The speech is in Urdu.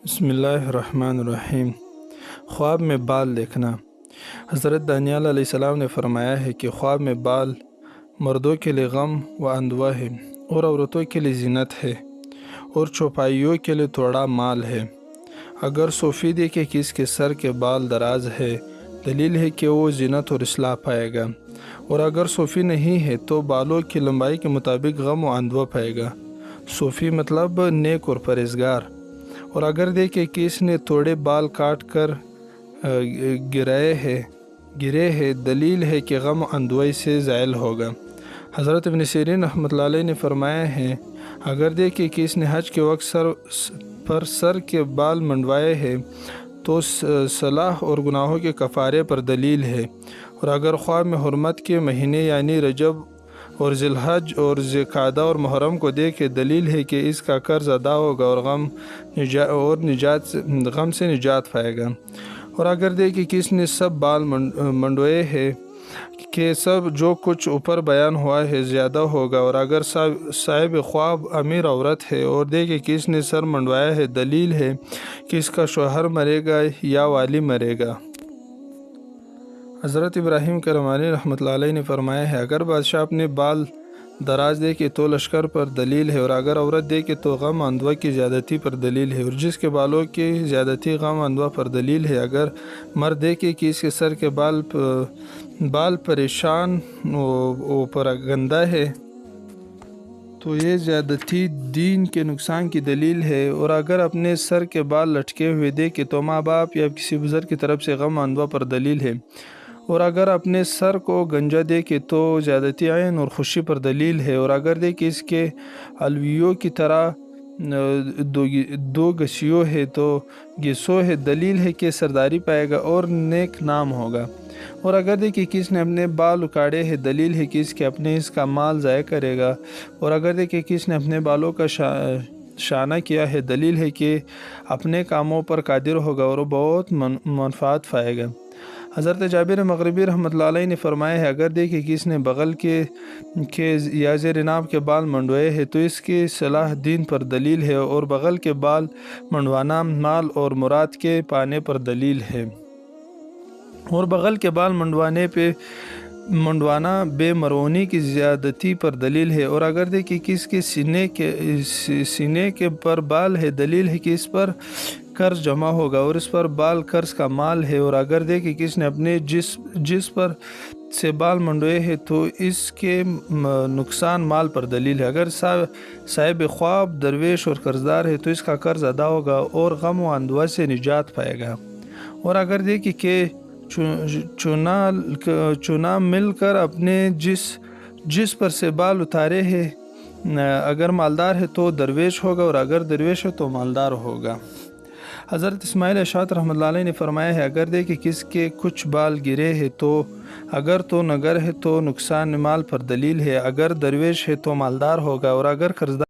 بسم اللہ الرحمن الرحیم۔ خواب میں بال دیکھنا۔ حضرت دانیال علیہ السلام نے فرمایا ہے کہ خواب میں بال مردوں کے لیے غم و اندوہ ہے اور عورتوں کے لیے زینت ہے اور چوپائیوں کے لیے تھوڑا مال ہے۔ اگر صوفی دیکھے کہ اس کے سر کے بال دراز ہے، دلیل ہے کہ وہ زینت اور اصلاح پائے گا، اور اگر صوفی نہیں ہے تو بالوں کی لمبائی کے مطابق غم و اندوہ پائے گا۔ صوفی مطلب نیک اور پرہیزگار۔ اور اگر دیکھے کہ اس نے تھوڑے بال کاٹ کر گرے ہے، دلیل ہے کہ غم و اندوہی سے زائل ہوگا۔ حضرت ابن سیرین رحمۃ اللہ علیہ نے فرمایا ہے، اگر دیکھے کہ اس نے حج کے وقت سر کے بال منڈوائے ہیں تو صلاح اور گناہوں کے کفارے پر دلیل ہے۔ اور اگر خواب میں حرمت کے مہینے یعنی رجب اور ذی الحج اور ذی القعدہ اور محرم کو دیکھے، دلیل ہے کہ اس کا قرض ادا ہوگا اور غم سے نجات پائے گا۔ اور اگر دیکھے کہ اس نے سب بال منڈوائے ہیں کہ سب جو کچھ اوپر بیان ہوا ہے زیادہ ہوگا، اور اگر صاحب خواب امیر عورت ہے اور دیکھے کہ اس نے سر منڈوایا ہے، دلیل ہے کہ اس کا شوہر مرے گا یا والی مرے گا۔ حضرت ابراہیم کرمانی رحمۃ اللہ علیہ نے فرمایا ہے، اگر بادشاہ اپنے بال دراز دیکھے تو لشکر پر دلیل ہے، اور اگر عورت دیکھے تو غم اندوہ کی زیادتی پر دلیل ہے، اور جس کے بالوں کی زیادتی غم اندوہ پر دلیل ہے۔ اگر مرد دیکھے کہ اس کے سر کے بال پریشان و پراگندہ ہے تو یہ زیادتی دین کے نقصان کی دلیل ہے، اور اگر اپنے سر کے بال لٹکے ہوئے دیکھے تو ماں باپ یا کسی بزرگ کی طرف سے غم اندوہ پر دلیل ہے، اور اگر اپنے سر کو گنجا دیکھے تو زیادتی عین اور خوشی پر دلیل ہے، اور اگر دیکھے اس کے الویوں کی طرح دو گسیوں ہے تو گیسو ہے، دلیل ہے کہ سرداری پائے گا اور نیک نام ہوگا۔ اور اگر دیکھے کہ اس نے اپنے بال اکاڑے ہیں، دلیل ہے کہ اس کا مال ضائع کرے گا، اور اگر دیکھے کہ اس نے اپنے بالوں کا شانہ کیا ہے، دلیل ہے کہ اپنے کاموں پر قادر ہوگا اور بہت منفعت پائے گا۔ حضرت جابر مغربی رحمۃ اللہ علیہ نے فرمایا ہے، اگر دیکھے کہ اس نے بغل کے یا زیر ناف کے بال منڈوائے ہیں تو اس کی صلاح دین پر دلیل ہے، اور بغل کے بال منڈوانا مال اور مراد کے پانے پر دلیل ہے، اور بغل کے بال منڈوانا بے مرونی کی زیادتی پر دلیل ہے، اور اگر دیکھیں کہ اس کے سینے کے پر بال ہے، دلیل ہے کہ اس پر قرض جمع ہوگا اور اس پر بال قرض کا مال ہے، اور اگر دیکھیں کہ اس نے اپنے جس پر سے بال منڈوائے ہیں تو اس کے نقصان مال پر دلیل ہے۔ اگر صاحب خواب درویش اور قرضدار ہے تو اس کا قرض ادا ہوگا اور غم و اندوہ سے نجات پائے گا۔ اور اگر دیکھیں کہ چونا مل کر اپنے جس پر سے بال اتارے ہیں، اگر مالدار ہے تو درویش ہوگا، اور اگر درویش ہے تو مالدار ہوگا۔ حضرت اسماعیل اشعث رحمۃ اللہ علیہ نے فرمایا ہے، اگر دیکھے کس کے کچھ بال گرے ہیں تو اگر تو نگر ہے تو نقصان مال پر دلیل ہے، اگر درویش ہے تو مالدار ہوگا، اور اگر قرضدار